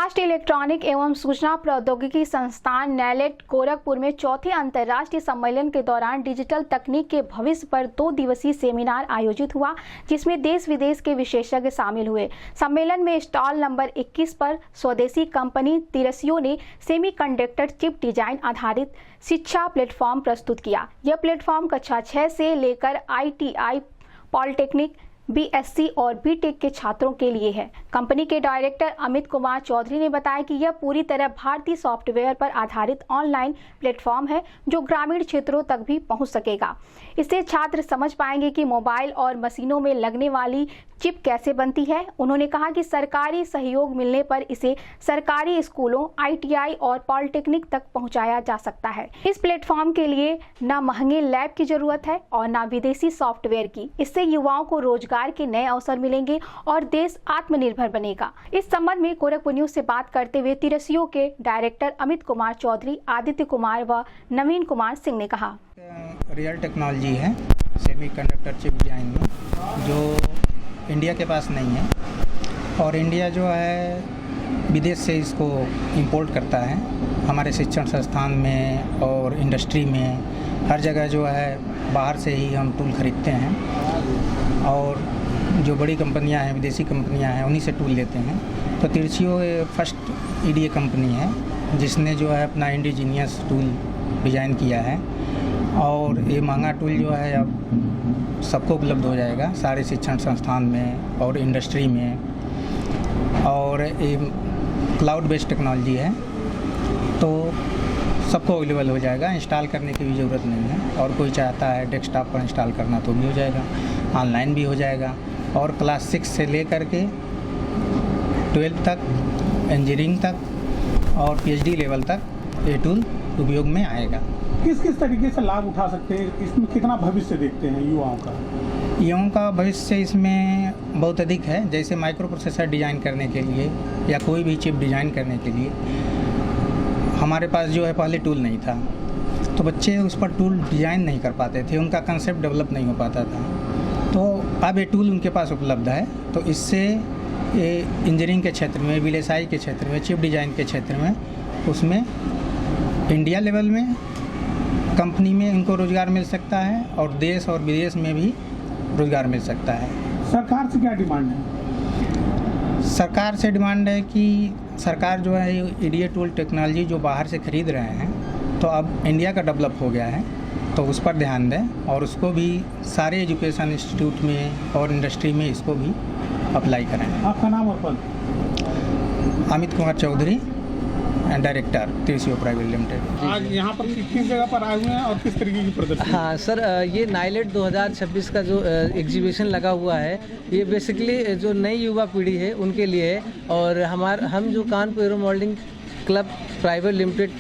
राष्ट्रीय इलेक्ट्रॉनिक एवं सूचना प्रौद्योगिकी संस्थान नैलेट गोरखपुर में चौथे अंतर्राष्ट्रीय सम्मेलन के दौरान डिजिटल तकनीक के भविष्य पर 2 दिवसीय सेमिनार आयोजित हुआ, जिसमें देश विदेश के विशेषज्ञ शामिल हुए। सम्मेलन में स्टॉल नंबर 21 पर स्वदेशी कंपनी तिरसियो ने सेमीकंडक्टर चिप डिजाइन आधारित शिक्षा प्लेटफॉर्म प्रस्तुत किया। यह प्लेटफॉर्म कक्षा 6 से लेकर ITI, पॉलिटेक्निक, BSc और BTech के छात्रों के लिए है। कंपनी के डायरेक्टर अमित कुमार चौधरी ने बताया कि यह पूरी तरह भारतीय सॉफ्टवेयर पर आधारित ऑनलाइन प्लेटफॉर्म है, जो ग्रामीण क्षेत्रों तक भी पहुंच सकेगा। इससे छात्र समझ पाएंगे कि मोबाइल और मशीनों में लगने वाली चिप कैसे बनती है। उन्होंने कहा कि सरकारी सहयोग मिलने पर इसे सरकारी स्कूलों, ITI और पॉलिटेक्निक तक पहुंचाया जा सकता है। इस प्लेटफॉर्म के लिए न महंगे लैब की जरूरत है और न विदेशी सॉफ्टवेयर की। इससे युवाओं को रोजगार के नए अवसर मिलेंगे और देश आत्मनिर्भर बनेगा। इस संबंध में गोरखपुर न्यूज से बात करते हुए तिरसियो के डायरेक्टर अमित कुमार चौधरी, आदित्य कुमार व नवीन कुमार सिंह ने कहा, रियल टेक्नोलॉजी है सेमीकंडक्टर चिप डिजाइन में, जो इंडिया के पास नहीं है और इंडिया जो है विदेश से इसको इंपोर्ट करता है। हमारे शिक्षण संस्थान में और इंडस्ट्री में हर जगह जो है बाहर से ही हम टूल खरीदते हैं और जो बड़ी कंपनियां हैं, विदेशी कंपनियां हैं, उन्हीं से टूल लेते हैं। तो तिरसियो फर्स्ट EDA कंपनी है जिसने जो है अपना इंडिजीनियस टूल डिज़ाइन किया है और ये महंगा टूल जो है अब सबको उपलब्ध हो जाएगा सारे शिक्षण संस्थान में और इंडस्ट्री में। और ये क्लाउड बेस्ड टेक्नोलॉजी है तो सबको अवेलेबल हो जाएगा, इंस्टॉल करने की भी ज़रूरत नहीं है। और कोई चाहता है डेस्कटॉप पर इंस्टॉल करना तो भी हो जाएगा, ऑनलाइन भी हो जाएगा। और क्लास 6 से लेकर के 12 तक, इंजीनियरिंग तक और PhD लेवल तक ये टूल उपयोग में आएगा। किस किस तरीके से लाभ उठा सकते हैं, इसमें कितना भविष्य देखते हैं युवाओं का? युवाओं का भविष्य इसमें बहुत अधिक है। जैसे माइक्रो प्रोसेसर डिज़ाइन करने के लिए या कोई भी चिप डिज़ाइन करने के लिए हमारे पास जो है पहले टूल नहीं था, तो बच्चे उस पर टूल डिज़ाइन नहीं कर पाते थे, उनका कंसेप्ट डेवलप नहीं हो पाता था। तो अब ये टूल उनके पास उपलब्ध है, तो इससे ये इंजीनियरिंग के क्षेत्र में, VLSI के क्षेत्र में, चिप डिज़ाइन के क्षेत्र में, उसमें इंडिया लेवल में कंपनी में उनको रोज़गार मिल सकता है और देश और विदेश में भी रोज़गार मिल सकता है। सरकार से क्या डिमांड है? सरकार से डिमांड है कि सरकार जो है EDA टूल टेक्नोलॉजी जो बाहर से खरीद रहे हैं, तो अब इंडिया का डेवलप हो गया है, तो उस पर ध्यान दें और उसको भी सारे एजुकेशन इंस्टीट्यूट में और इंडस्ट्री में इसको भी अप्लाई करें। आपका नाम और पद? अमित कुमार चौधरी, डायरेक्टर तिरसियो प्राइवेट लिमिटेड। आज यहाँ पर किस जगह पर आए हुए हैं और किस तरीके की प्रदर्शनी? हाँ सर, ये नाइलेट 2026 का जो एग्जीबिशन लगा हुआ है, ये बेसिकली जो नई युवा पीढ़ी है उनके लिए है। और हम जो Kanpur aero modelling club private limited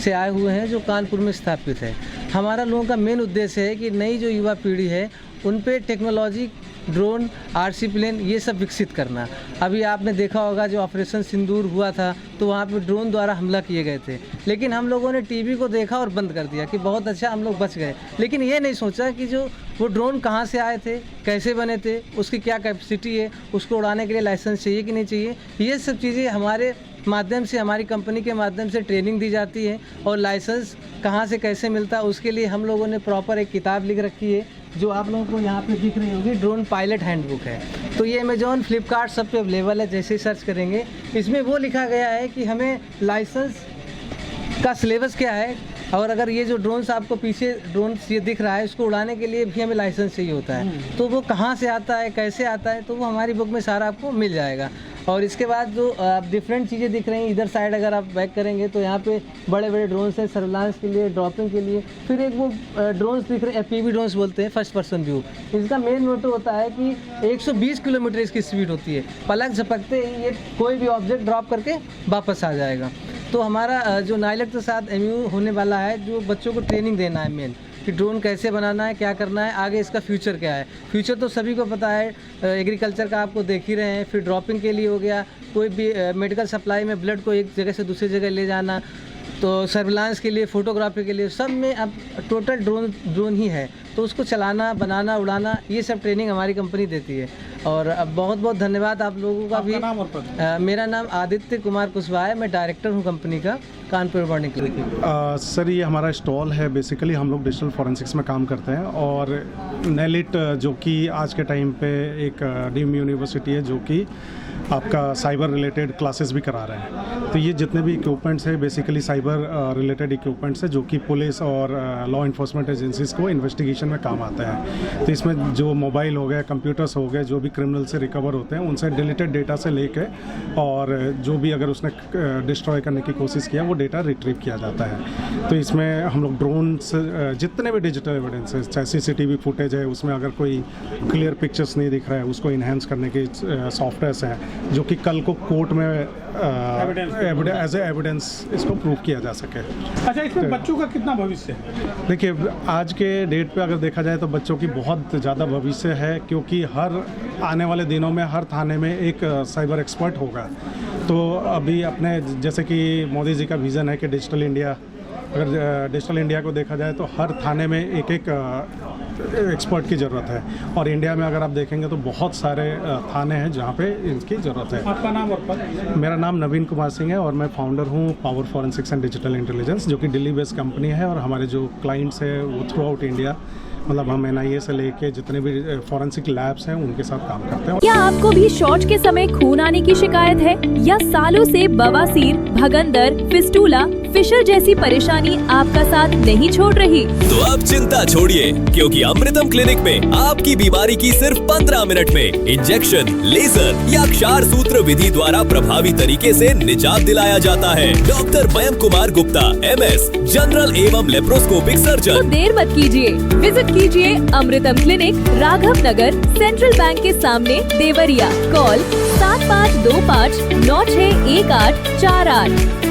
से आए हुए हैं, जो कानपुर में स्थापित है। हमारा लोगों का मेन उद्देश्य है कि नई जो युवा पीढ़ी है उन पे टेक्नोलॉजी, ड्रोन, RC प्लेन, ये सब विकसित करना। अभी आपने देखा होगा जो ऑपरेशन सिंदूर हुआ था, तो वहाँ पे ड्रोन द्वारा हमला किए गए थे, लेकिन हम लोगों ने टीवी को देखा और बंद कर दिया कि बहुत अच्छा, हम लोग बच गए। लेकिन ये नहीं सोचा कि जो वो ड्रोन कहाँ से आए थे, कैसे बने थे, उसकी क्या कैपेसिटी है, उसको उड़ाने के लिए लाइसेंस चाहिए कि नहीं चाहिए। ये सब चीज़ें हमारे माध्यम से, हमारी कंपनी के माध्यम से ट्रेनिंग दी जाती है। और लाइसेंस कहाँ से कैसे मिलता है उसके लिए हम लोगों ने प्रॉपर एक किताब लिख रखी है, जो आप लोगों को यहाँ पे दिख रही होगी, ड्रोन पायलट हैंडबुक है। तो ये अमेजॉन, फ्लिपकार्ट सब पे अवेलेबल है। जैसे ही सर्च करेंगे इसमें वो लिखा गया है कि हमें लाइसेंस का सिलेबस क्या है, और अगर ये जो ड्रोन्स आपको पीछे ड्रोन्स ये दिख रहा है, इसको उड़ाने के लिए भी हमें लाइसेंस चाहिए होता है, तो वो कहाँ से आता है, कैसे आता है, तो वो हमारी बुक में सारा आपको मिल जाएगा। और इसके बाद जो आप डिफरेंट चीज़ें दिख रही हैं, इधर साइड अगर आप बैक करेंगे तो यहाँ पे बड़े बड़े ड्रोन्स हैं सर्विलांस के लिए, ड्रॉपिंग के लिए। फिर एक वो ड्रोन्स दिख रहे हैं, FPV ड्रोन्स बोलते हैं, फर्स्ट पर्सन व्यू। इसका मेन मोटो होता है कि 120 किलोमीटर इसकी स्पीड होती है, पलक झपकते ही ये कोई भी ऑब्जेक्ट ड्रॉप करके वापस आ जाएगा। तो हमारा जो नाइलेट के साथ MU होने वाला है, जो बच्चों को ट्रेनिंग देना है मेन, कि ड्रोन कैसे बनाना है, क्या करना है, आगे इसका फ्यूचर क्या है। फ्यूचर तो सभी को पता है, एग्रीकल्चर का आपको देख ही रहे हैं। फिर ड्रॉपिंग के लिए हो गया, कोई भी मेडिकल सप्लाई में ब्लड को एक जगह से दूसरी जगह ले जाना, तो सर्विलांस के लिए, फोटोग्राफी के लिए, सब में अब टोटल ड्रोन ही है। तो उसको चलाना, बनाना, उड़ाना, ये सब ट्रेनिंग हमारी कंपनी देती है। और अब बहुत बहुत धन्यवाद आप लोगों का भी। नाम और पद? मेरा नाम आदित्य कुमार कुशवाहा है, मैं डायरेक्टर हूँ कंपनी का, कानपुर मॉर्निंग क्लिनिक। सर ये हमारा स्टॉल है। बेसिकली हम लोग डिजिटल फॉरेंसिक्स में काम करते हैं और नेलिट जो कि आज के टाइम पे एक डीम्ड यूनिवर्सिटी है जो कि आपका साइबर रिलेटेड क्लासेस भी करा रहे हैं। तो ये जितने भी इक्विपमेंट्स हैं बेसिकली साइबर रिलेटेड इक्विपमेंट्स हैं जो कि पुलिस और लॉ इन्फोर्समेंट एजेंसीज को इन्वेस्टिगेशन में काम आते हैं। तो इसमें जो मोबाइल हो गए, कंप्यूटर्स हो गए, जो भी क्रिमिनल से रिकवर होते हैं उनसे डिलीटेड डेटा से लेके और जो भी अगर उसने डिस्ट्रॉय करने की कोशिश किया वो डेटा रिट्रीव किया जाता है। तो इसमें हम लोग ड्रोन से जितने भी डिजिटल एविडेंस है, चाहे CCTV फुटेज है, उसमें अगर कोई क्लियर पिक्चर्स नहीं दिख रहा है उसको इन्हेंस करने के सॉफ्टवेयर्स हैं जो कि कल को कोर्ट में एज ए एविडेंस इसको प्रूव किया जा सके। अच्छा, इसमें बच्चों का कितना भविष्य है? देखिए आज के डेट पे अगर देखा जाए तो बच्चों की बहुत ज़्यादा भविष्य है, क्योंकि हर आने वाले दिनों में हर थाने में एक साइबर एक्सपर्ट होगा। तो अभी अपने जैसे कि मोदी जी का विज़न है कि डिजिटल इंडिया, अगर डिजिटल इंडिया को देखा जाए तो हर थाने में एक एक्सपर्ट की ज़रूरत है। और इंडिया में अगर आप देखेंगे तो बहुत सारे थाने हैं जहाँ पे इनकी ज़रूरत है। आपका नाम और पद? मेरा नाम नवीन कुमार सिंह है और मैं फाउंडर हूँ power forensics and digital intelligence, जो कि दिल्ली बेस्ड कंपनी है। और हमारे जो क्लाइंट्स हैं वो थ्रू आउट इंडिया, मतलब हम NIA से लेके जितने भी फॉरेंसिक लैब्स हैं उनके साथ काम करते हैं। क्या आपको भी शौच के समय खून आने की शिकायत है या सालों से बवासीर, भगंदर, फिस्टूला, फिशर जैसी परेशानी आपका साथ नहीं छोड़ रही? तो अब चिंता छोड़िए, क्योंकि अमृतम क्लिनिक में आपकी बीमारी की सिर्फ 15 मिनट में इंजेक्शन, लेजर या क्षार सूत्र विधि द्वारा प्रभावी तरीके से निजात दिलाया जाता है। Doctor Mayank Kumar Gupta MS, general एवं लेप्रोस्कोपिक तो सर्जन। देर मत कीजिए, विजिट कीजिए अमृतम क्लिनिक, राघव नगर, सेंट्रल बैंक के सामने, देवरिया। कॉल 7525 961848।